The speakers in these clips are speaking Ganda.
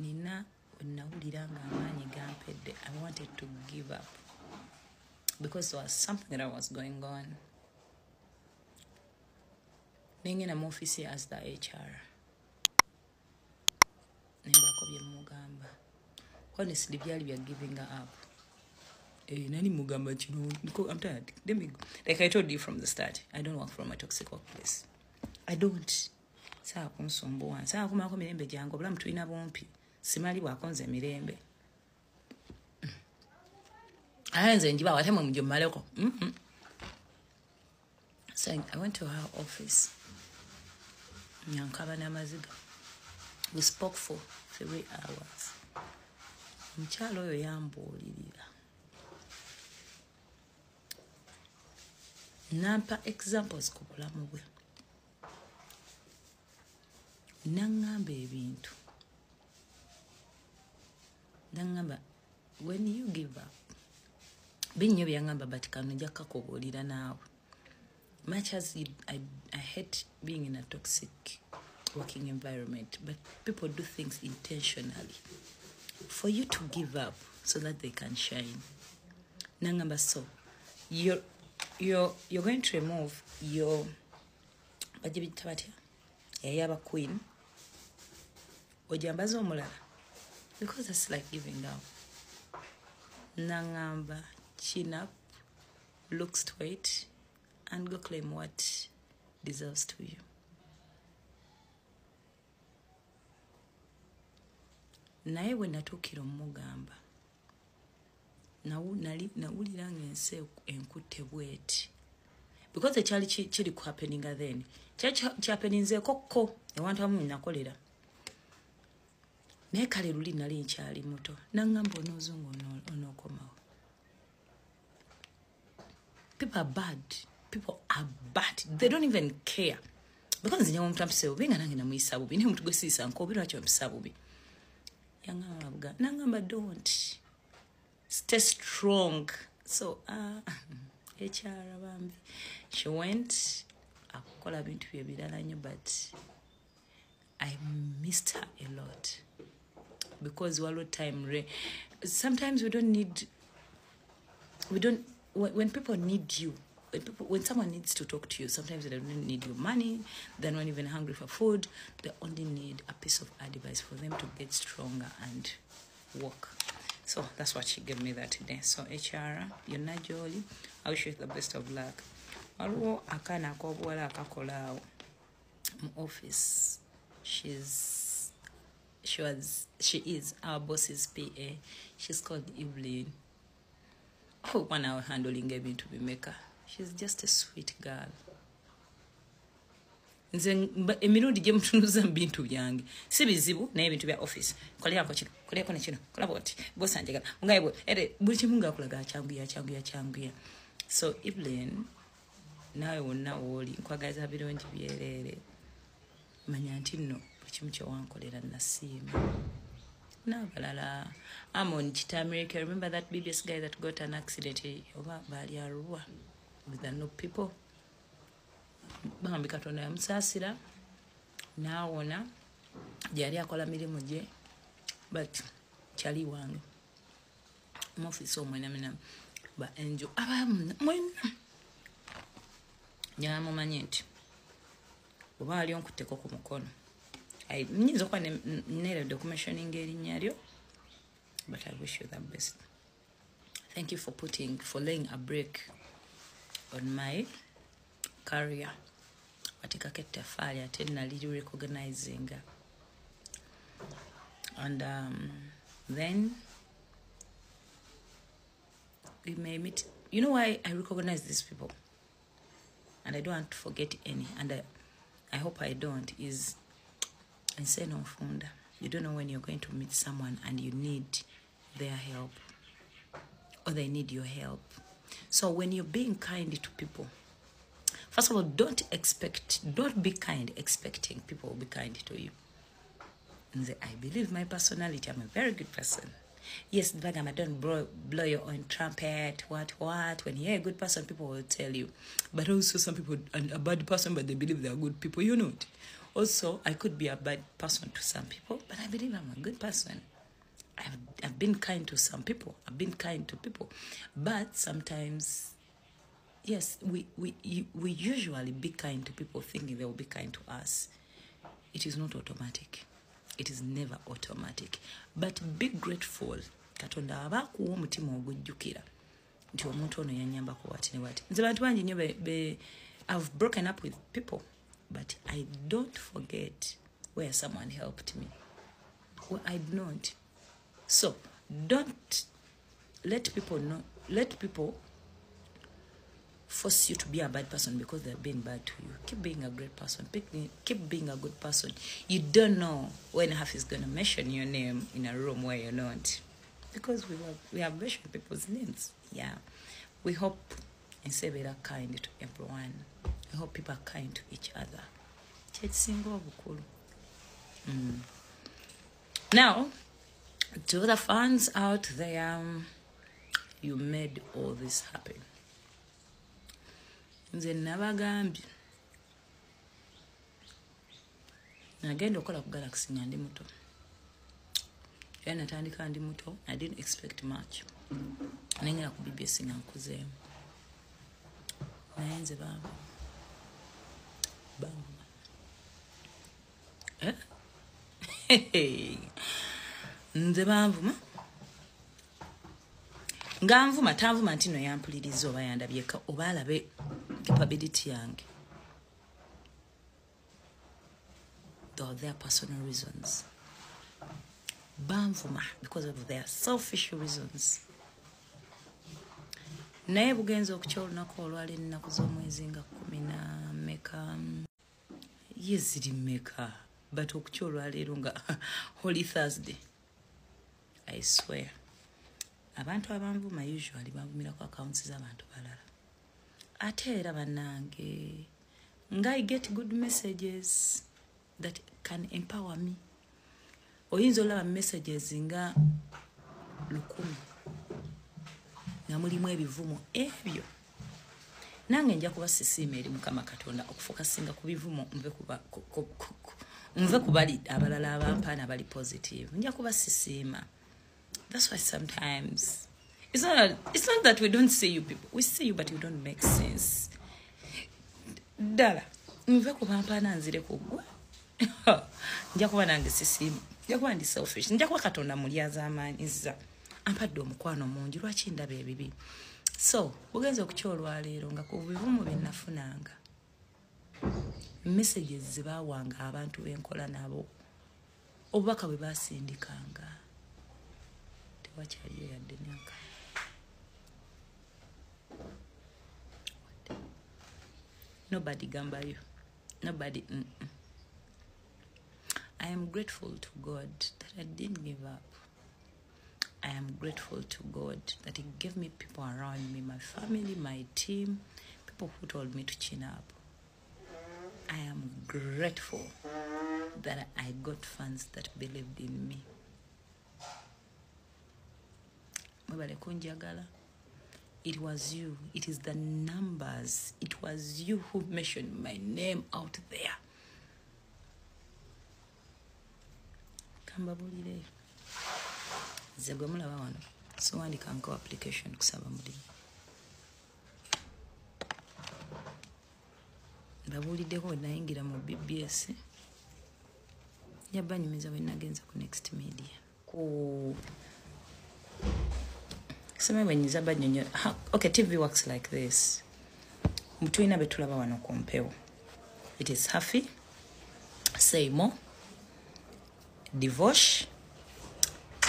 nina nawulira nga amaanyi gampedde. I wanted to give up because there was something that was going on. Nengena mu office as the HR. Nembako bye mugamba. Honestly, byali bya giving up. Nani mugamba kino? I'm tired. Let me go. Like I told you from the start, I don't work from a toxic workplace. I don't. Saa kunsumbuwa. Saa kumako mirembe jango. Bula mtu ina bompi. Simali wakonze mirembe. Ayenze njiba watema mjumaleko. So I went to her office. Nyankaba Amaziga. We spoke for 3 hours. Mchalo oyo yambuulirira. Nampa examples ku bulamu bwe. Nangamba ebintu. Nangamba, when you give up, binyo byangamba but kano nja kakubuulira naawe. Much as I hate being in a toxic working environment, but people do things intentionally for you to give up so that they can shine. Nangamba, so you're going to remove your yaba queen ojambaza omulala because it's like giving up. Nangamba, chin up, look straight, and go claim what deserves to you. Naye we natuukira omugamba nawulira ng'ensi enkutte bweti because ekyali kiri happeninga then kyapeninzeeko ko ewantu amu nakolera naye kale luli nali nkyali muto nangamba onoozungu onookomawo. People are bad. They don't even care because nze nyawo omuntu ampiseewo benga nange namuyisa bubi naye omuntu gwe siisa nkobi lwaki ompisa bubi yangamba nangamba don't stay strong. So HR bambi she went akola bintu byebirala nnyo but I missed her a lot because walo time sometimes when people need you, when someone needs to talk to you, sometimes they don't need your money, they're not even hungry for food, they only need a piece of advice for them to get stronger and work. So that's what she gave me that today. So HR, you're not jolly. I wish you the best of luck. Waliwo akana ak'obuwala akakolaawo mu office. She is our boss's PA. She's called Evelyn. Oh, one hour handling ebintu bimeka. She's just a sweet girl. Nze emirundi gye mutunuza bintu byange si bizibu naye ebintu bya office kolera kino kola boti boss anjagala ngaye buli kimu ngakulaga changuya. So Evelyn, nawe wonna woli nkwagaza birungi byerere manya nti nno buli kimu kyewankolera nasiima n'abalala. I'm on America. Remember that BBS guy that got an accident over Baliarua with the no people? Bambi Katonda yamusasira naawona gyali akola mirimu gye but kyali wange mu office omwenamena ba enjo mwena nyamumanyi nti oba ali onkutteko ku mukono nyinza okuba neera documentioning erinnya lyo but I wish you the best. Thank you for laying a break on my career. Watekako ettafaali ate nali recognizing and then we may meet. You know why I recognize these people and I don't want to forget any, and I hope I don't, is Nseno Funda. You don't know when you're going to meet someone and you need their help or they need your help. So when you're being kind to people, first of all, don't be kind expecting people will be kind to you. And I believe my personality, I'm a very good person. Yes, Vagama, don't blow your own trumpet, what. When you're a good person, people will tell you. But also some people are a bad person, but they believe they're good people. You know it. Also, I could be a bad person to some people, but I believe I'm a good person. I've been kind to some people. I've been kind to people. But sometimes, yes, we usually be kind to people thinking they will be kind to us. It is not automatic. It is never automatic. But be grateful. Katonda abakuwa omutima ogujjukira nti omuntu ono yanyambako wati ne wati. Nze bantu bangi nnyo I've broken up with people, but I don't forget where someone helped me. Well, I don't. So don't let people force you to be a bad person because they're being bad to you. Keep being a great person. Keep being a good person. You don't know when Haffy is going to mention your name in a room where you're not. Because we have mentioned people's names. Yeah. We hope and say we are kind to everyone. I hope people are kind to each other. Now, to the fans out there, you made all this happen. Nze nabagambye nagenda okola ku Galaxy nga ndi muto. Era natandika ndi muto. I didn't expect much. Nengera ku BBS nga nkuzeemu. Naye nze banvuma. Nze banvuma. Nga nvuma tanvuma nti no yampuliriza oba yandabyeka oba alabe capability yange. Though their personal reasons. Banvuma because of their selfish reasons. Naye bugenza okukya olunaku olwali ennaku z'omwezi nga 10 meka. Yeziri meka. But okukya olwaleero nga Holy Thursday. I swear. Abantu abanvuma usually bavumira ku accounts z'abantu balala. Ate era bannange nga I get good messages that can empower me. Oyinza olaba messages nga 1,000 nga mulimu ebivumo ebyo. Nange nja kuba sisiima eri Mukama Katonda okufokasinga ku bivumo nve ku bali abalala abampaana abali positive. Nja kuba sisiima. That's why sometimes it's not that we don't see you people. We see you, but you don't make sense. Dala, nve ku bampaana nzire kugwa. Nja kuba nange sisiima. Nja kuba ndi selfish. Nja kuba Katonda mulyaza amaanyiza. Ampadde omukwano mungi lwaki ndaba ebibi. So, bugenza okukya olwaleero nga ku bivumo bye nafunanga. Messages zibaawanga abantu benkola nabo. Obubaka bwe basindikanga. Tewakyaliyo yadde nyaka. Nobody gamba you. Nobody. I am grateful to God that I didn't give up. I am grateful to God that He gave me people around me, my family, my team, people who told me to chin up. I am grateful that I got fans that believed in me. It was you. It is the numbers. It was you who mentioned my name out there. Kambabulire. Zegwe mulaba wano. So wandika nko application kusaba mulimu. Ndabuliddeko nayingira mu BBS. Yabba nyumiza bwe nagenza ku Next Media. Okay, TV works like this. Mutwina betulaba wano kompeo. It is Haffy, Seimo, Divosh,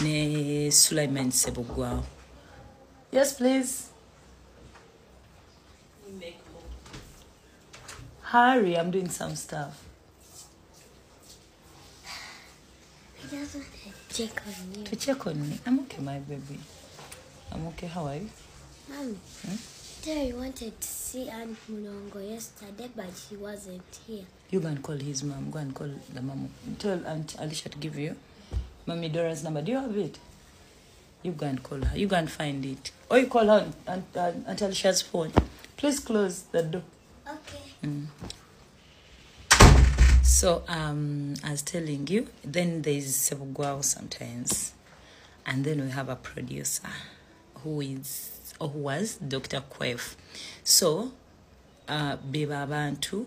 ne Sulaiman Sebugwao. Yes, please. Hurry, I'm doing some stuff. I just want to check on you. To check on me? I'm okay, my baby. I'm okay. How are you? Mommy, Terry wanted to see Aunt Mulongo yesterday, but she wasn't here. You go and call his mom. Go and call the mom. Tell Aunt Alicia to give you Mommy Dora's number. Do you have it? You go and call her. You go and find it. Or you call her on Aunt Alicia's phone. Please close the door. Okay. So I was telling you, then there's Sebugwao sometimes, and then we have a producer who was Dr. Quef. So Beba Bantu,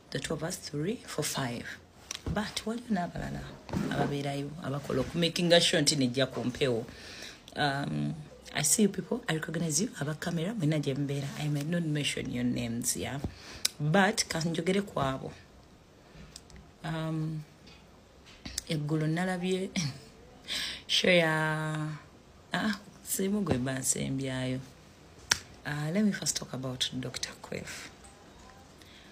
the two of us, 3, 4, 5. But what you know, making a shot in a jacompeo. I see you people, I recognize you, have a camera, I may not mention your names, yeah. But can you get a quabo? Eggulo nalabye show ya simu gwe bansembyayo. Let me first talk about Dr. Quef.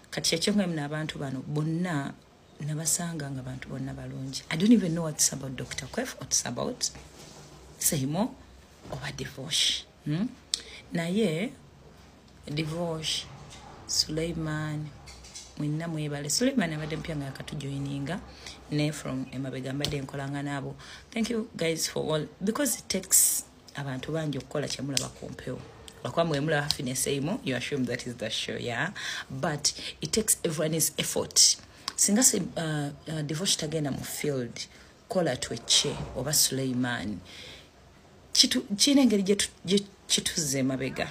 Kati kyekyo mna abantu bano bonna nabasanga nga bantu bonna balungi. I don't even know what's about Dr. Quef, what's about Seimo or divorce. Naye divorce Suleiman mwina mwebale Suleiman abadde mpya nga yakatujoininga ne from emabega mbadde nkolanga nabo. Thank you guys for all, because it takes abantu bangi okukola kyemulaba kumpewo. Wakwamwe mula happiness emo, you assume that is the show, yeah, but it takes everyone's effort. Singa se divorce tagenda mu field kola tweche oba Suleiman chine engeri je chituze mabega.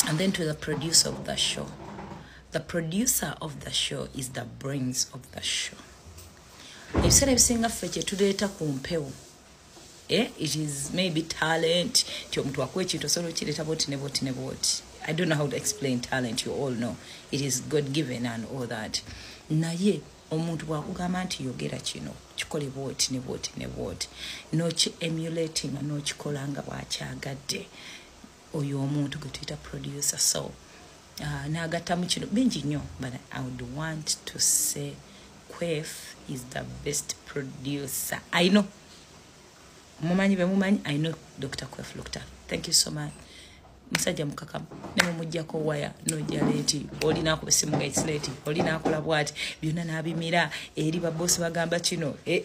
And then to the producer of the show. The producer of the show is the brains of the show. If you say feche tudeta kumpewo, it is maybe talent. I don't know how to explain talent. You all know it is God given and all that. Naye omuntu wakugamba nti yogera kino kikole bwoti ne bwoti no chi emulating no chikolanga bwakyagadde oyo omuntu gwe tuyita producer. So nagatamu kino bingi nnyo, but I would want to say Quef is the best producer. I know mumanyi I know Dr. Quef looked up. Thank you so much. Musajja mukakamu ne mujjako waya no jaleti olina akubesimu ga isleti olina akola bwati byonna nabimira eri ba boss bagamba kino he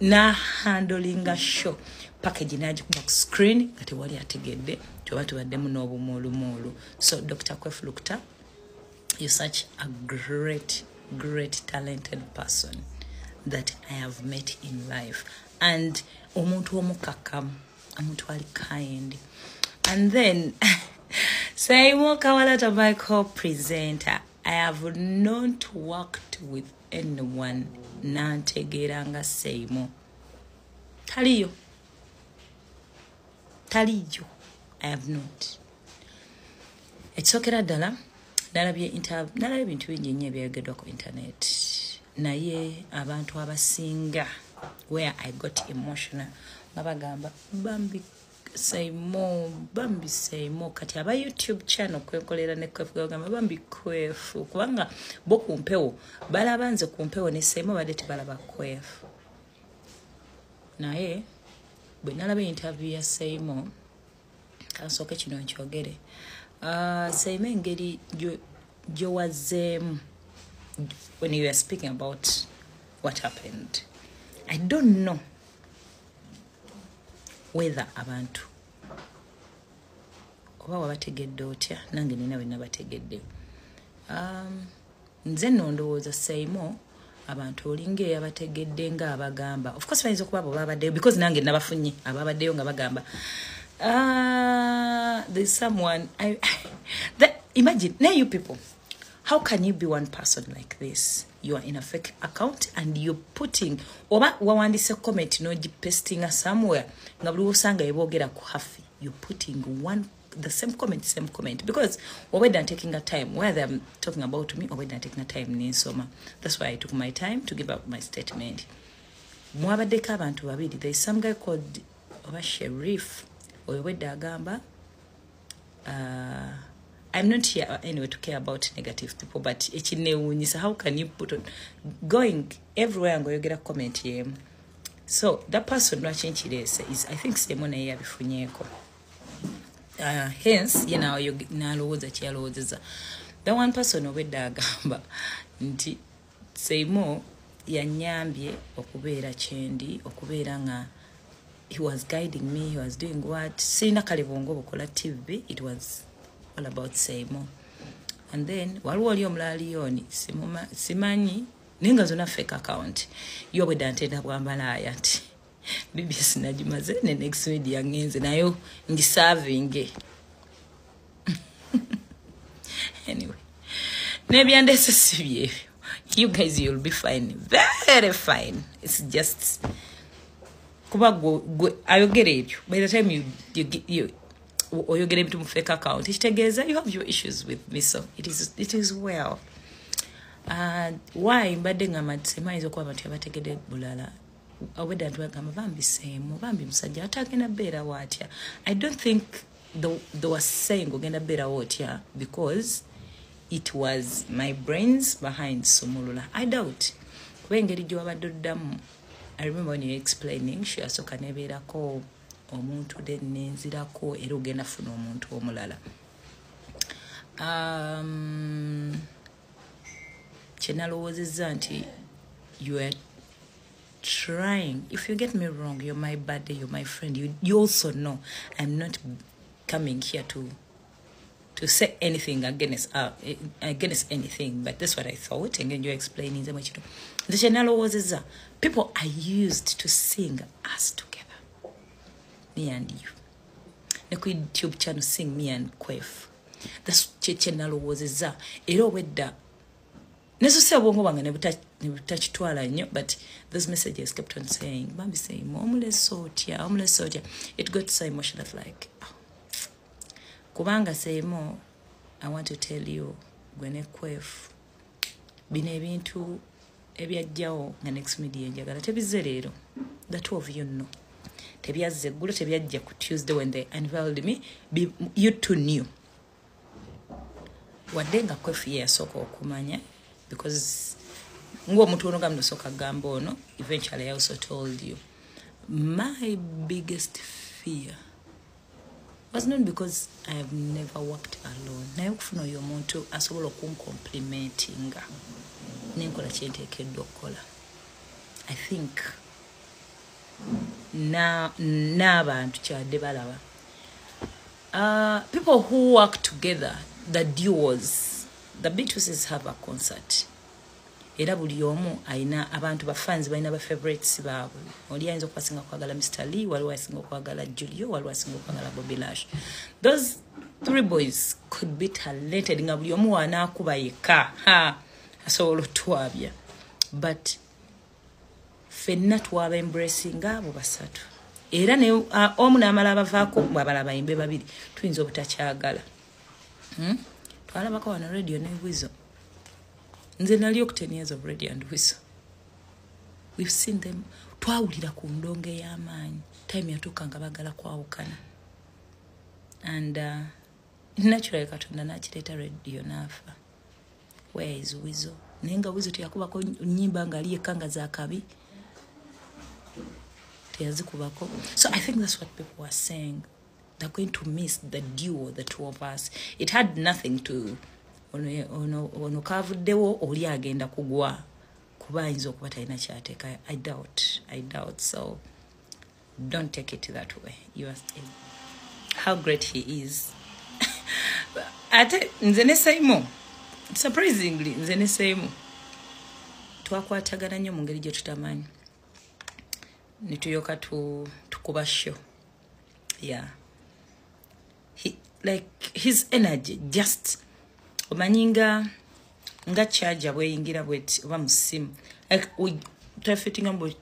na handling a show package naji ku screen kati wali ategedde tubatu baddemu n'obumulumulu. So Dr. Quef looked up. You're such a great talented person that I have met in life, and omuntu omukakamu, omuntu ali kind. And then Seimo Kawalata, my co-presenter. I have not worked with anyone nantegeranga Seimo. Taliyo. I have not. It's okay dala. Nalabye bintu bingi nnyo ebyayogedwa ku internet. Naye abantu abasinga where I got emotional babagamba Bambi Seimo kati aba YouTube channel kwekolera ne Quef gamba Bambi Quef kubanga bo kumpewo balabanze kumpewo ne Seimo badde tebalaba Quef. Naye bwe nalabe interview ya Seimo kansooke kino nkyogere. Seimo engeri gyowazeemu when you are speaking about what happened, I don't know whether abantu oba wabategedde otya, nange nina bwe nabategedde. Nze ndowooza Seimo abantu olinga yabategedde nga abagamba. Of course bayinza okuba abo babaddeyo, because nange nabafunye ababaddeyo nga bagamba there's someone imagine now you people, how can you be one person like this? You are in a fake account and you're putting oba wawandise comment no pasting somewhere nga buli osanga ebogera ku Haffy, you're putting the same comment, because already taking a time where they're talking about me, already taking a time ninsoma. That's why I took my time to give up my statement. Mwabadeka abantu babiri, there's some guy called Sheriff already agamba. I'm not here anyway to care about negative people, but how can you put on going everywhere and go get a comment here? So that person watching today is I think Simone here bifunyeko. Hence, you know, you naloza chialoza. The one person over there gamba nti Seimo yanyambye okubeera chendi okubeera nga he was guiding me, he was doing what sina kalibongo bukola TV. It was all about Seimo. and then waliwo oli omulala yoni simanyi ninga zona fake account yowe dantenda bwambalaaya ati BBS nagimaze ne next week yangenze nayo ngiserving anyway nebyandese sibye you guys you'll be fine, very fine. It's just kuba go ayogera ebyo by the time you oyogera ebyo mu fake account kitegeeza you have your issues with me, so it is well. Why mbadde ngamba semayinza okuba abantu abategedde bulala obwedda ntwagamba bambiseemu bambi musajja atagenda beera watya. I don't think they were saying ogenda beera watya because it was my brains behind Somulula. I doubt kuba engeri gyewabadde oddamu. I remember when you explaining she asooka nebeerako omuntu then nenzirako era ogenda funa omuntu omulala. Kyenalowoozezza nti you are trying, if you get me wrong, you're my buddy, you're my friend, you also know I'm not coming here to say anything against anything, but that's what I thought. And then you're explaining them what you do. The channel was people are used to sing us together, me and you. The YouTube channel sing me and Quef. That's channel was ero wedda. Necessary wongo wanga ne touch twala nyo, but those messages kept on saying, Bambi saying, omuless sotia. It got so emotional, like, oh. Kubanga say more, I want to tell you, gwene kwef, bine ebintu ebyajjawo nga next media njagala tebizze leero. The two of you know. Tebyazze eggulo tebyajja ku Tuesday when they unveiled me. You two knew. Wadde nga kwefu ye yasooka okumanya, because ng'omuntu ono gamno sooka gamba ono, eventually I also told you. My biggest fear was not because I have never worked alone. Naye okufuna oyo omuntu asobola okunkomplimentinga nenkola kyenteekeddwa okukola. I think n'abantu kyabadde balaba. People who work together, the duos, the Beatles have a concert. Era buli omu aina abantu ba fans baina ba favorites baabwe. Oli ayinza okubasinga kwagala Mr. Lee, waliwo asinga kwagala Julio, waliwo asinga kwagala Bobby Lash. Those three boys could be talented nga buli omu anaakuba yekka asobola otwabya. But fenna twaba embracing abo basatu. Era ne omu n'amala abavaako bw'abala bayimbe babiri tuyinza obutakyagala. Twalabako wano radio ne Wizzo. Nze nali oku 10 years of radio and Wizzo. We've seen them. Twawulira ku ndonge y'amaanyi. Time yatuuka nga bagala kwawukana. And naturally Katonda n'akireeta radio n'afa. Where is Wizzo? Naye nga Wizzo teyakubako nnyimba nga ali yekka nga zaakabi. Teyazikubako. So I think that's what people were saying. They're going to miss the duo, the two of us. It had nothing to ono kavuddewo oli agenda kugwa kuba ayinza okuba talina kyateeka. I doubt. So don't take it that way. You are still how great he is. Ate nze ne Simon, surprisingly nze ne Simon twakwatagana nnyo mu ngeri gye tutamanyi. Nituyoka tukuba show. Yeah. His energy just omanyinga nga charge bweyingira bweti oba musimu. Like we trafficking about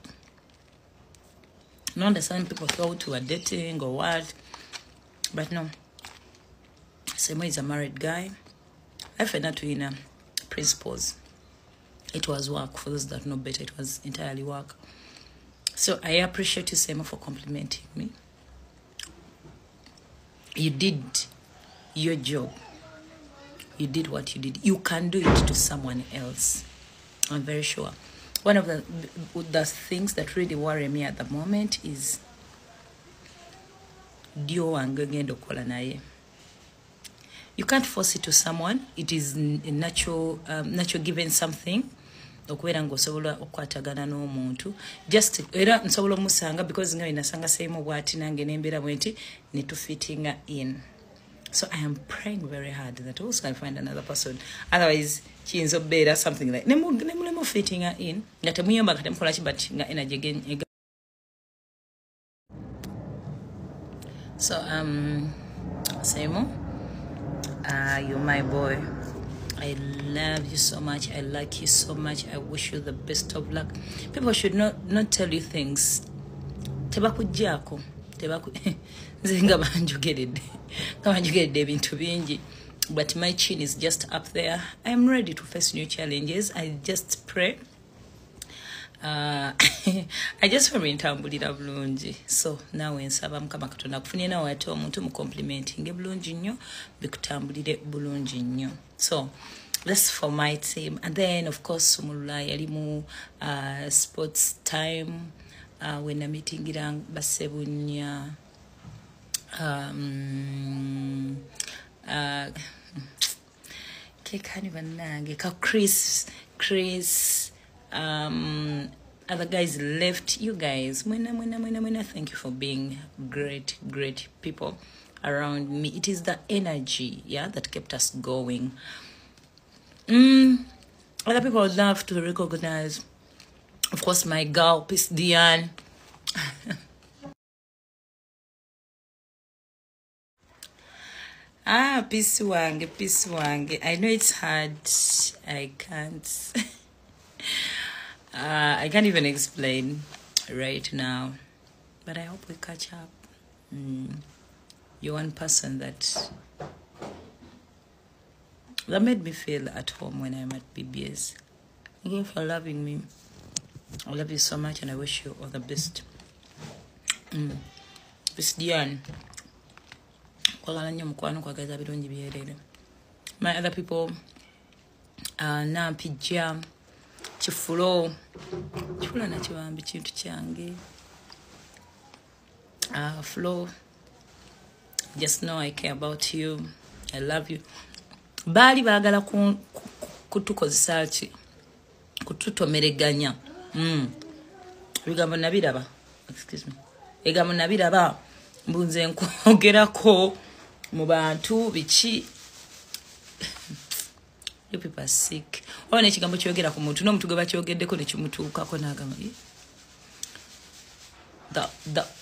no understand people thought we were dating or what. But no. Semo is a married guy. I found out in principles. It was work. For those that know better, it was entirely work. So I appreciate you, Semo, for complimenting me. You did your job. You did what you did. You can do it to someone else. I'm very sure. One of the things that really worry me at the moment is dio angengendo kola naye. You can't force it to someone. It is a natural given something. Okubeera ng'osobola okwatagana n'omuntu just era nsobola omusanga because nga inasanga same bwati nange nembeera bwenti ne tufitinga in. So I am praying very hard that I also can find another person. Otherwise, chinzo better something like nemu fitting her in. Ngate muyomba kate mkola chi but nga energy again. So Semo, you're my boy. I love you so much. I like you so much. I wish you the best of luck. People should not tell you things. Tebakujjako. Zinga banjugeredde. Kabanjugeredde ebintu bingi. But my chin is just up there. I'm ready to face new challenges. I just pray. I just feel ntambulira bulungi. So nawe nsaba Mukama Katonda akufunye nawe ate omuntu mu complimenting bulungi nnyo bikutambulire bulungi nnyo. So that's for my team. And then of course Mulula yali mu sports time when I'm meeting irang basebunya can't even nange ka Chris other guys left. You guys mwena, thank you for being great people around me. It is the energy, yeah, that kept us going. Other people would love to recognize, of course, my girl Peace Diane. Peace wange. I know it's hard. I can't even explain right now, but I hope we catch up. You're one person that made me feel at home when I'm at BBS. Thank you for loving me. I love you so much and I wish you all the best. Peace Diane. My other people, Nampija, Chifulo na chiwambi chintu change. Flo, just know I care about you. I love you. Bali bagala kutukozesa ki kututomereganya. Bigambo nabiraba. Excuse me. Bigambo nabiraba mbunze nkogerako mu bantu bichi. You people are sick. One ekigambo kyogera ku muntu no mutugo bakyogeddeko ne kimutuukako n'agamba.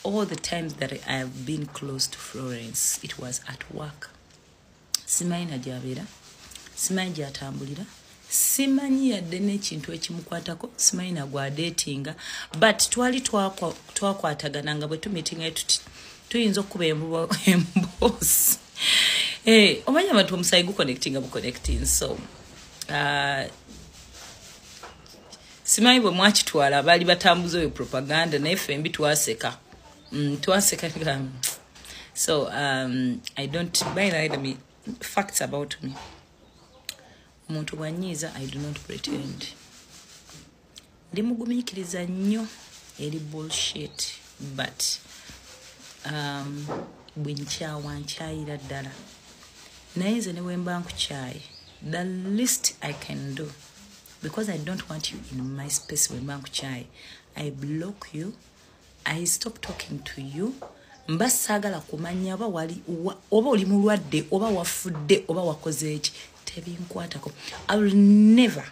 All the times that I have been close to Florence, it was at work. Simanyi najabera, simanyi gyatambulira, simanyi yadde n'ekintu ekimukwatako, simanyi nagwa datinga, but twali twakwatagana nga bwe tumitinga tuyinza okuba emboozi. Omanya abantu omusayi guconnectinga buconnecting. So simanyi bwe mwakitwala baali batambuza oyo propaganda naye fembi twaseka. So I don't, by the way, facts about me. Omuntu bwanyiiza, I do not pretend. Ndi mugumiikiriza nnyo eri bullshit, but bwe nkyawa nkyayira ddala. Naye nze ne bwe mba nkukyaye, the least I can do, because I don't want you in my space when mba nkukyaye, I block you, I stop talking to you. Mba saagala kumanya oba oli mulwadde oba wafudde oba wakoze eki tebinkwatako. I will never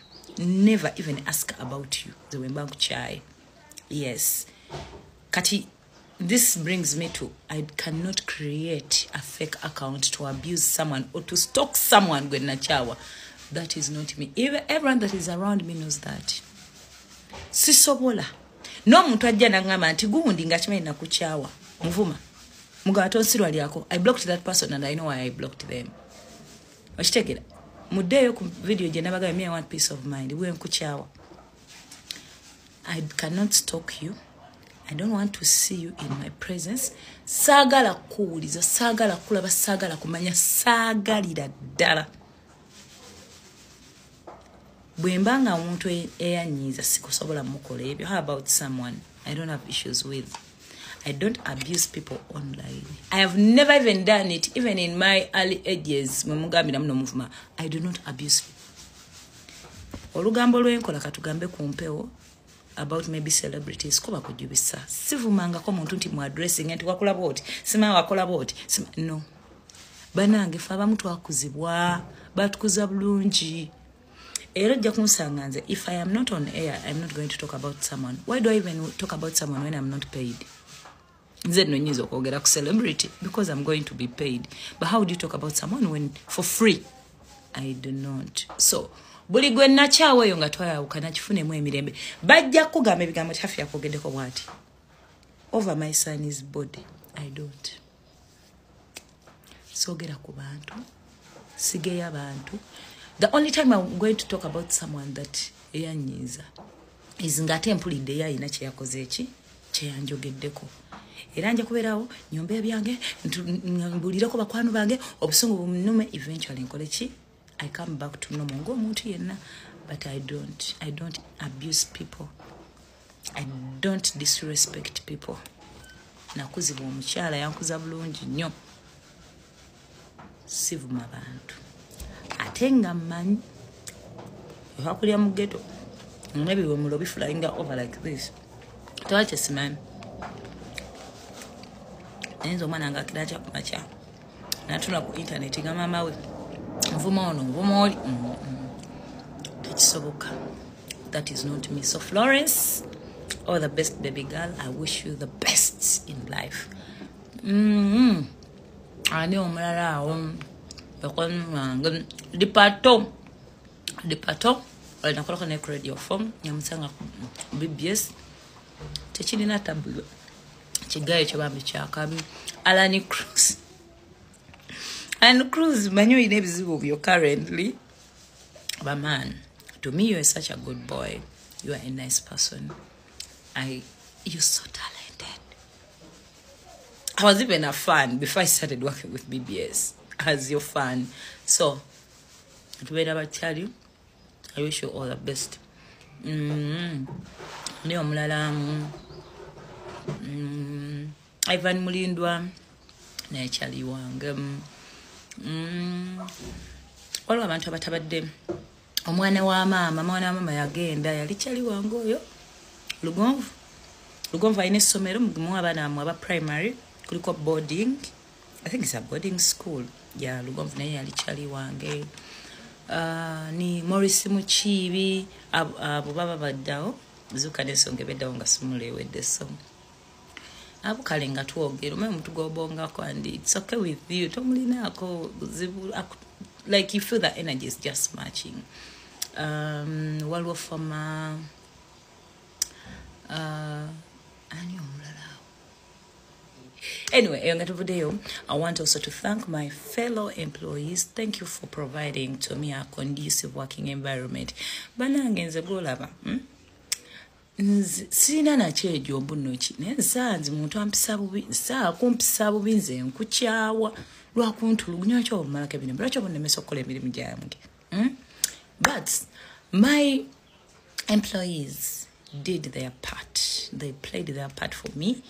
even ask about you the way mba nkukyaye. Yes. Kati this brings me to, I cannot create a fake account to abuse someone or to stalk someone when nachawa. That is not me. Everyone that is around me knows that. Sisobola. No muntu ajja nangamba nti gundi ngakimanyi nakuchawa. Muvuma. Mugato nsirwa lyako. I blocked that person and I know why I blocked them. Washitegera. Mudeyo ku video je nabaga me one piece of mind. We nkuchawa. I cannot stalk you. I don't want to see you in my presence. Sagala kuuliza, sagala kulaba, sagala kumanya, sagalira ddala. Bwembanga omuntu eyanyiza sikusobola mukola ebyo. How about someone I don't have issues with? I don't abuse people online. I have never even done it, even in my early ages. Mwemugambira muno muvuma. I do not abuse people. Olugambo lwenkola katugambe ku mpewo about maybe celebrities kuba kujubisa. Sivumanga ko muntu nti mu addressing enti wakola boti. Sima wakola boti. No. banange fa abamu twakuzibwa batukuza bulungi era ojja kunsanga nze if I am not on air I'm not going to talk about someone. Why do I even talk about someone when I'm not paid? Nze no nyizo kwogera ku celebrity because I'm going to be paid. But how do you talk about someone when for free? I do not. So buli gwe nakyaweeyo nga twayawukana kifunemu emirembe bajja kugamba ebigambo ti Haffy yakwogeddeko bw'ati over my son's body. I don't. Sogera ku bantu sigeya bantu. The only time I'm going to talk about someone that eyanyiza is ngate mpulidde yayina kye yakoze eki kye yanjogeddeko era nja kubeerawo nyombe ebyange mbulireko bakwano bange obusungu bumunume eventually nkole ki I come back to normal ng'omuntu yenna. But I don't abuse people. I don't disrespect people. Nakuzibwa omukyala yankuza bulungi nnyo sivuma bantu ate nga mmanyi ewakulya mu ghetto maybe we mulobi flying over like this twache simani enzo omwana nga akiracha ku makya natula ku internet nga mama we mvuma ono mvuma oli tekisoboka. That is not me. So Florence, all the best, baby girl. I wish you the best in life. Ani omulala dipato nakola ne radio form nyamusanga BBS tekirina tabula kigayo kyabambi kyakabi Alani Cruz and Cruz manyo ine bizibu byo currently. But man, to me you are such a good boy. You are a nice person. You're so talented. I was even a fan before I started working with BBS. As your fan. So, to be able to tell you, I wish you all the best. Ivan Mulindwa, Nachali Wangam. All abantu abatabadde omwana wa mama yagenda yali Chali wangu oyo Lugonvu ayina essomero mugimu abaana aba primary kuliko boarding. I think it's a boarding school. Yeah, Lugonvu naye yali Chali wange. Ni Morris Muchibi abo baba baddawo zuka nesonge beddawo nga simulewedde so abo kale nga twogera omwe muntu gobongako and it's okay with you tomulinako like you feel that energy is just matching. Waliwo from anyway, I want also to thank my fellow employees. Thank you for providing to me a conducive working environment. Banange nze golaba sina na kyejo mbunoki nensanze muntu ampisa bubi saa kumpisa bubi nze nkukyawa lwakuntulugunya kyo malaka bino bracho bonemesa okola emirimu gyange. But my employees did their part. They played their part for me.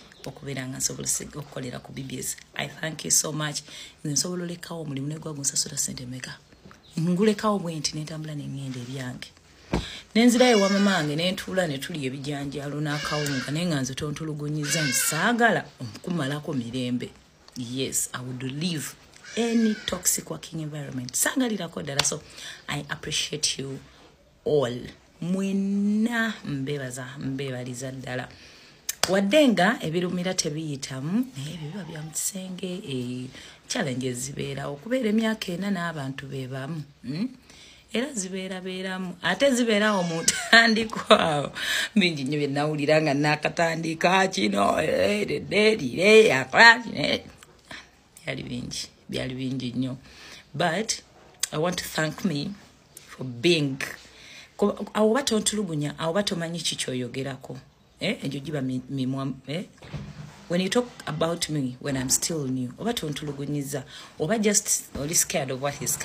I thank you so much. Nsololekawo mulimu negwa gunsasula sente meka. Ngulekawo bwenti netambula n'engende ebyange. Nenzirayo wa mamange n'entula ne tuli ebijanjalo n'akawunga nenganze tontulugunyiza nsagala okumalako mirembe. Yes, I would leave any toxic working environment. Sangalirako ddala. So I appreciate you all. Mwena mbebaliza ddala. Wadenga ebirumira tebiyitamu naye biba bya msenge challenges zibeera okubeera emyaka ena n'abantu bebamu era zibeeramu ate zibeera omutandikwawo bingi nnyo bye nawulira nga nakatandika kino byali bingi nnyo. But I want to thank me for being awo batontulugunya awo batomanyi kikyoyogerako. When you talk about me when I'm still new, oba tontulugunyiza, oba just only scared of what is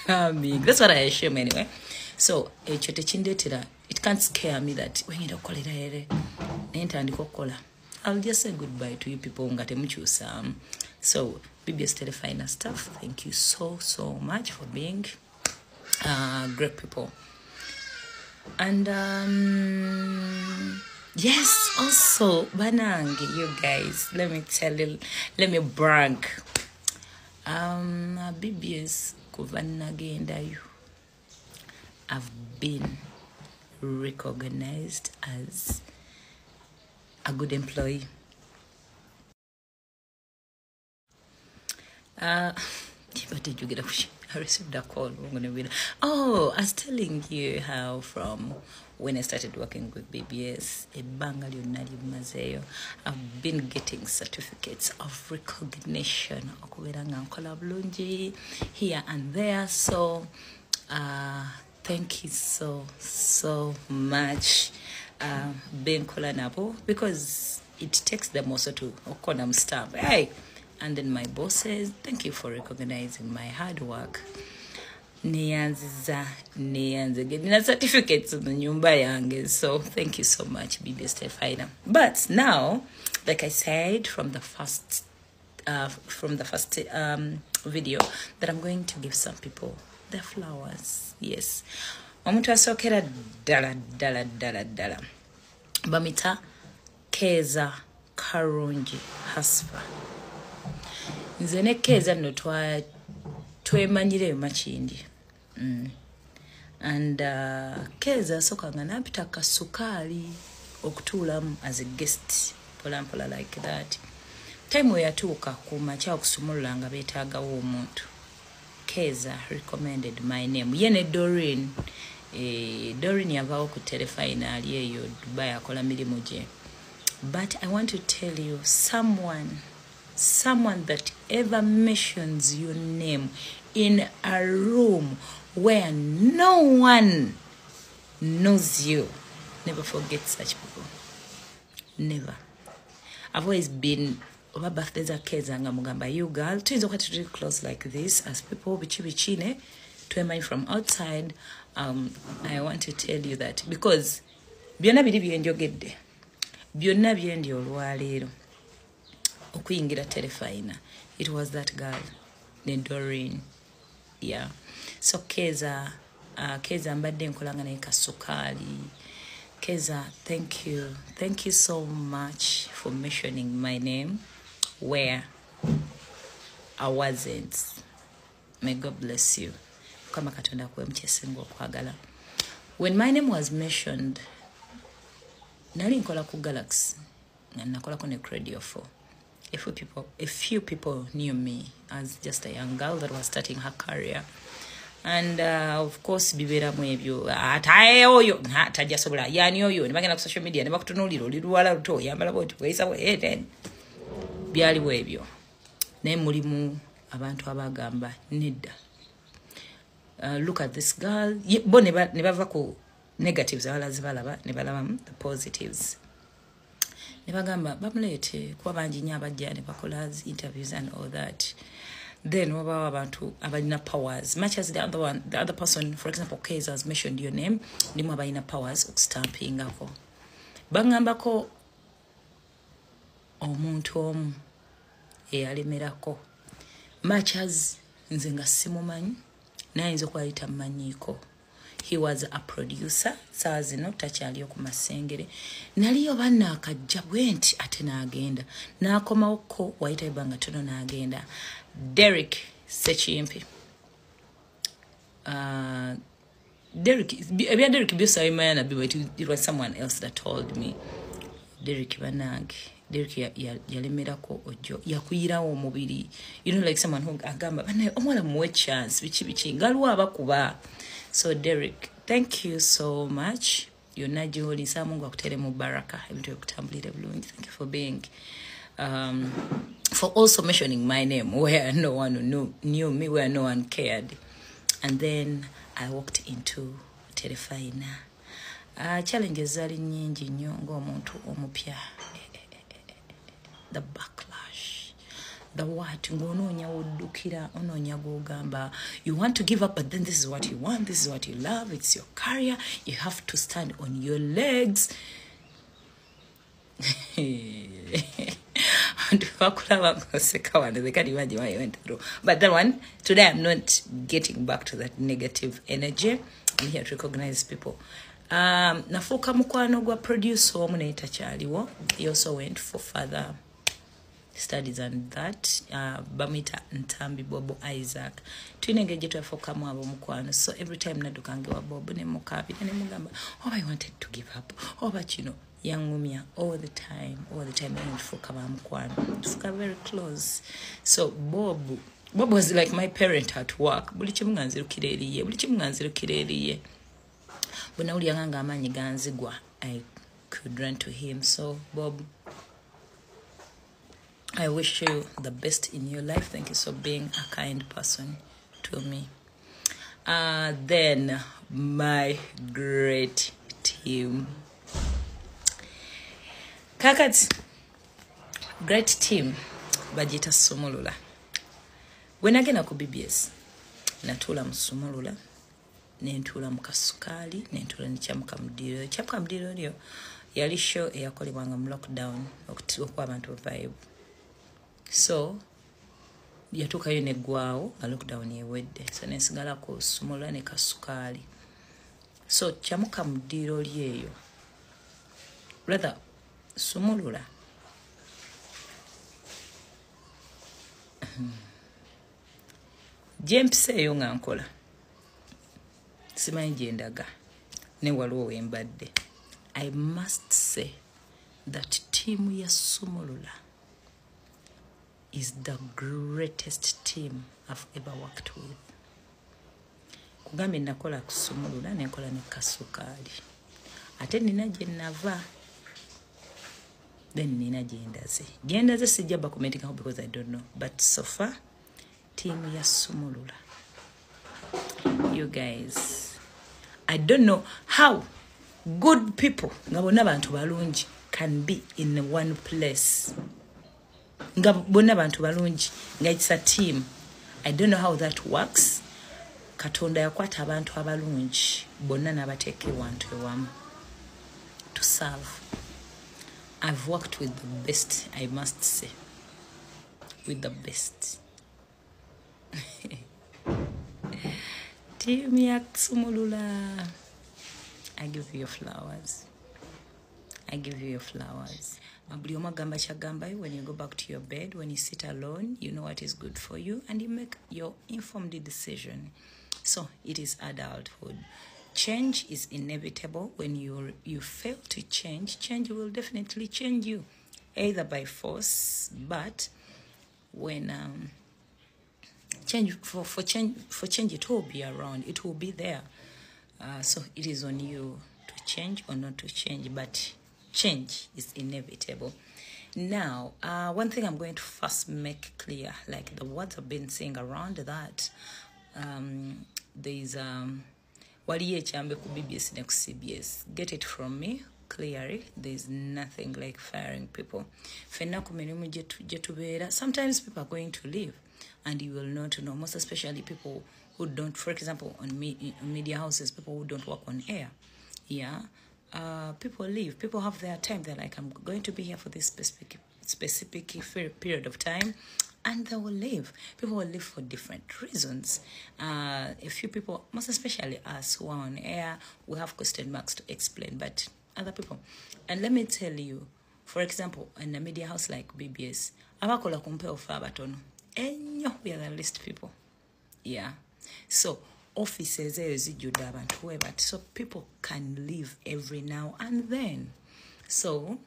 coming. That's what I assume anyway. So, it can't scare me that when you don't call it, I'll just say goodbye to you people. So, BBS Telefina staff, thank you so much for being great people. And yes, also Banangi, you guys, let me brag. BBS kuva nagendayo, I've been recognized as a good employee. But did you get I received a call. Oh, I was telling you how from when I started working with BBS, I've been getting certificates of recognition here and there. So thank you so much, Ben Kolanabo, because it takes them also to Okonam staff. Hey. And then my boss says, thank you for recognizing my hard work. Nianza getting certificates in the nyumba yange. So thank you so much, BB Stefina. But now, like I said from the first video, that I'm going to give some people their flowers. Yes. Omuntu asokera dala. Bamita Keza Karungi Hasfa. Nze ne Keza no twemanyire makindi. And Keza sokanga napita kasukali okutuulamu as a guest polampola like that. Time we yatuuka ku macha okusumulula nga beetaagawo omuntu. Keza recommended my name. Yene Doreen. Doreen yavaawo ku telefinal eyo Dubai akola mirimu gye. But I want to tell you, someone that ever mentions your name in a room where no one knows you, never forget such people. Never. I've always been over birthdays at Keza nga mugamba, you girl, twins are to close like this as people bichine to mind from outside. I want to tell you that because byonna biri byenjogedde, byonna byendi olwaleero okuyingira telefaina, it was that girl named Doreen. Yeah. So Keza mbadde nkolanga naye kasukali. Keza, thank you so much for mentioning my name where I wasn't. May God bless you. Kama katonda kwe mchesengo kwagala. When my name was mentioned, nali nkola ku Galaxy na nakola ku ne Radio 4. A few people knew me as just a young girl that was starting her career. And of course, bibera mwebyo ataye oyo tajja sobola yani oyo ne bagenda ku social media ne bakutunulira oli luwala luto yambala boti kwesa we byali webyo ne mulimu abantu abagamba nedda. Look at this girl. Bo ne bava ku negatives abalazi balaba ne balaba the positives. Nebagamba bamulete kuba bangi nnyo abajja ne bakola interviews and all that. Then wabawa abantu abalina powers, much as the other person, for example Keza has mentioned your name, ndimu abalina powers okustampingako. Bangambako omuntu omu eyalemerako, much as nze nga simumanyi nayinza okwayita mmanyiiko. He was a producer. Sazi no takyali okumasengere. Naliyo banna akajja bwenti ate naagenda. Naakoma okko wayita ibanga tono naagenda. Derek Sechimpi. Derek Bisa Imayana Biba, it was someone else that told me. Derek Banag. Derek yalemerako ojo. Yakuyirawo omubiri. You know, like someone who agamba bana omwala muwe chance bichi ngaluwa abakuba. So Derek, thank you so much. Yonajoli samungu akutere mubaraka. Thank you for being for also mentioning my name where no one knew me, where no one cared. And then I walked into Telefaina. Challenges zali nyingi nnyo ng'omuntu omupya. The backlash. The what? Ngononya udukira ononya gogamba. You want to give up, but then this is what you want. This is what you love. It's your career. You have to stand on your legs. But that one, today I'm not getting back to that negative energy. I'm here to recognize people. Nafuka mukwano gwa producer omu naita chaliwo. He also went for further studies on that. Bamita Ntambi Bobo Isaac. Twinenge jetu afokamu abo mukwano. So every time nadukange wa Bobo ne mukabi ne mugamba, oh, I wanted to give up. Oh, but you know, young woman all the time and fokama mukwano. Fuka very close. So Bob was like my parent at work. Buli kimu nganzirukira eriye. Buna uli yanga amanyi ganzigwa. I could run to him. So Bob, I wish you the best in your life. Thank you for being a kind person to me. Then my great team. Kakati, great team. Bajita Sumulula. When I get ku BBS, natula musumulula, nentula mukasukali, nentula nichamuka mdiro. Chamuka mdiro lyo yali show eyakolebwanga mu lockdown okwa abantu vibe. So yatukayo neggwaawo nga lockdown ewedde. So nensigala ku sumulula ne kasukali. So chamuka mdiro lyeyo. Rather sumulula. James nga nkola. Simanyi gye ndaga. Ne waliwo wembadde. I must say that team ya Sumulula is the greatest team I've ever worked with. Kugambe nakola ku Sumulula nenkola ne kasukali. Ate nina gye nava. Then nina gye ndaze. Gye ndaze sijja bakomenting because I don't know. But so far, team ya Sumulula. You guys, I don't know how good people ngabona bantu balungi can be in one place. Ngabona bantu balungi nga it's a team. I don't know how that works. Katonda yakwata abantu abalungi bonna nabateeke wantu ewamu to serve. I've worked with the best, I must say. With the best. Team ya Sumulula. I give you your flowers. I give you your flowers. When you go back to your bed, when you sit alone, you know what is good for you and you make your informed decision. So it is adulthood. Change is inevitable. When you fail to change, change will definitely change you, either by force, but when change for change, it will be around, it will be there. So it is on you to change or not to change, but change is inevitable. Now, one thing I'm going to first make clear, like the words I've been saying around that, there's waliye chambe ku BBS ne ku CBS. Get it from me clearly. There's nothing like firing people. Fenna ku mirimu jetubeera. Sometimes people are going to leave and you will not know, most especially people who don't, for example, on media houses, people who don't work on air. Yeah. People leave. People have their time. They're like, I'm going to be here for this specific period of time. And they will leave. People will leave for different reasons. A few people, most especially us who are on air, we have question marks to explain, but other people. And let me tell you, for example, in a media house like BBS, abakola kumpe ofa abatono. We are the least people. Yeah. So, offices so people can leave every now and then. So,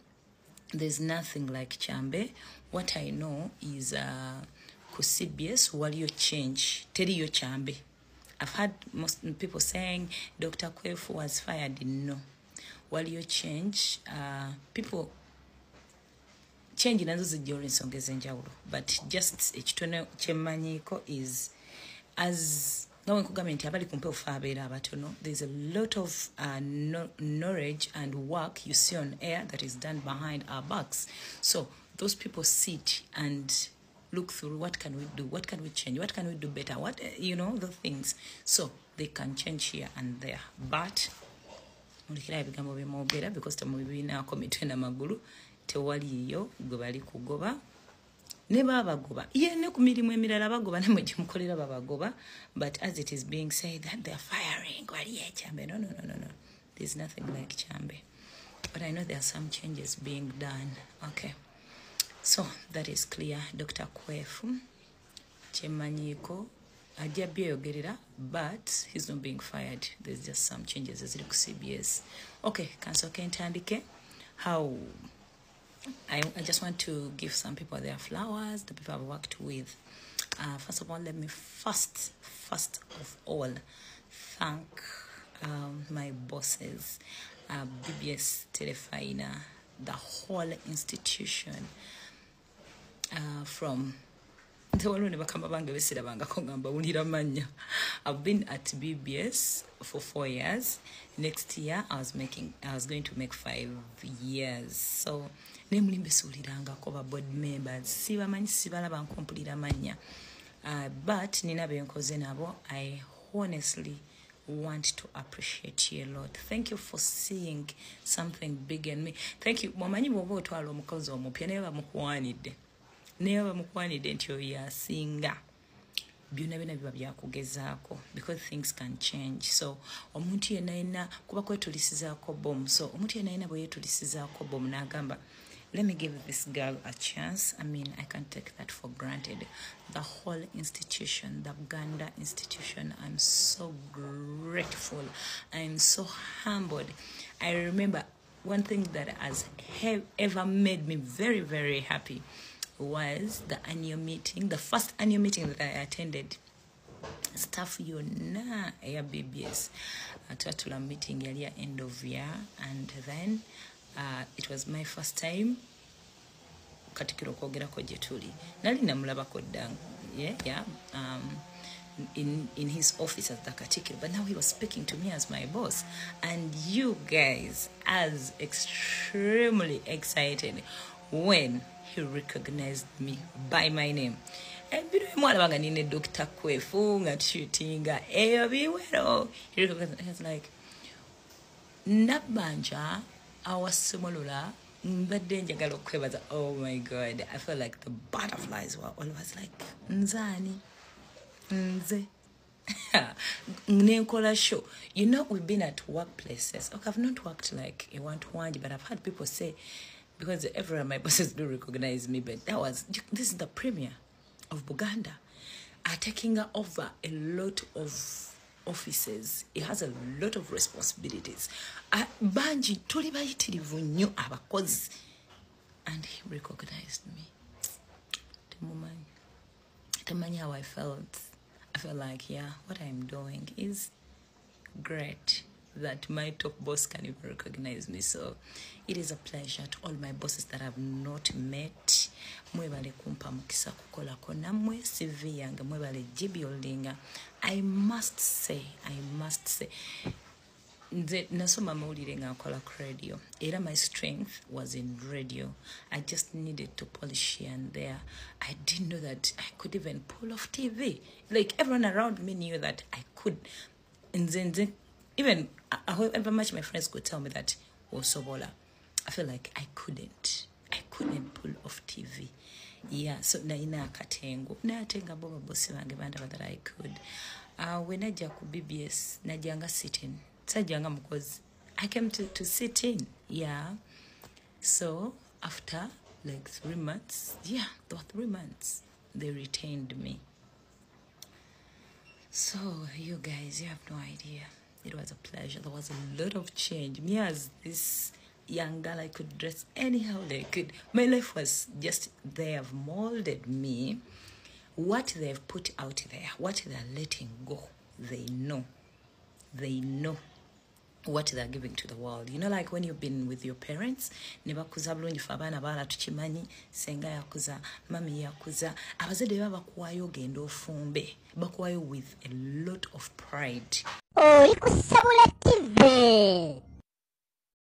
there's nothing like chambe. What I know is ku CBS while you change, tell you chambe. I've heard most people saying Dr. Kwefu was fired. No. While you change, people change nazo zijja ensonga ez'enjawulo. But just ekitono kyemmanyiko is as there's a lot of knowledge and work you see on air that is done behind our backs. So those people sit and look through what can we do, what can we change, what can we do better, what, you know, the things. So they can change here and there. But because Neba bagoba. Ye ne kumirimu emirala bagoba namwe gimukolera babagoba. But as it is being said that they are firing, waliye chambe. No. There's nothing like chambe. But I know there are some changes being done. Okay. So that is clear. Dr. Kwefu Chemanyiko Ajabia Yogerera, but he's not being fired. There's just some changes as it looks CBS. Okay, Council Kentandike. How I just want to give some people their flowers, the people I've worked with. First of all, let me first of all thank my bosses, BBS Telefina, the whole institution, from I've been at BBS for 4 years. Next year I was going to make 5 years. So namely besuliranga koba board members sibamanyi sibalaba nkompulira manya, but nina benkoze nabo. I honestly want to appreciate you a lot. Thank you for seeing something big in me. Thank you. Mwamanyi bwoba otwala omukozi omupya naye bamukwanidde nti oyo yasinga byonna biba byakugezaako, because things can change. So omuntu yenna kuba kwetulisizaako bomu. So omuntu yenna bwe yetulisizaako bomu n'agamba, let me give this girl a chance. I mean, I can't take that for granted. The whole institution, the Buganda institution, I'm so grateful. I'm so humbled. I remember one thing that has ever made me very, very happy was the annual meeting, the first annual meeting that I attended. Staff yona ya BBS twatula meeting yali ya end of year, and then it was my first time katikiro kwogera ko jetuli nali namulabako ddanga in his office as the katikiro, but now he was speaking to me as my boss, and you guys as extremely excited when he recognized me by my name. And mwana banga nine Dr. Kwefu nga shootinga eyo biwero. He recognized me. He was like, Nabanja awasumulula mbadde njagala okwebaza. Oh my God, I felt like the butterflies were always like nzani nze nenkola show. You know, we've been at workplaces. Okay, I've not worked like a one-to-one, but I've had people say, because everywhere my bosses do recognize me, but this is the premier of Buganda, are taking over a lot of offices. It has a lot of responsibilities. Banji tuli bayitirivu nnyo abakozi, and he recognized me. Temanya how I felt. I felt like, yeah, what I'm doing is great, that my top boss can even recognize me. So it is a pleasure to all my bosses that I've not met. Mwebale kumpa mukisa kukola ko namwe CV yange mwebale jibuildinga. I must say nze nasoma mawulire nga nkola radio era my strength was in radio. I just needed to polish here and there. I didn't know that I could even pull off TV. Like, everyone around me knew that I could. And even however much my friends could tell me that Osobola, I feel like I couldn't pull off TV. Yeah, so na ina akatengo natenga boba bosi bange banda that I could. When najja ku BBS najanga sitting. Sajanga because I came to sit in. Yeah. So after like 3 months, yeah, there were 3 months, they retained me. So you guys, you have no idea. It was a pleasure. There was a lot of change. Me as this young girl, I could dress anyhow they could. My life was just, they have molded me. What they've put out there, what they're letting go, they know. They know what they're giving to the world. You know, like when you've been with your parents, nebakuza bulungi fabana bala tuchimanyi, senga yakuza, mami yakuza, abazade bakuwayo gendo fumbe, bakuwayo with a lot of pride. Oh, ikusabula TV.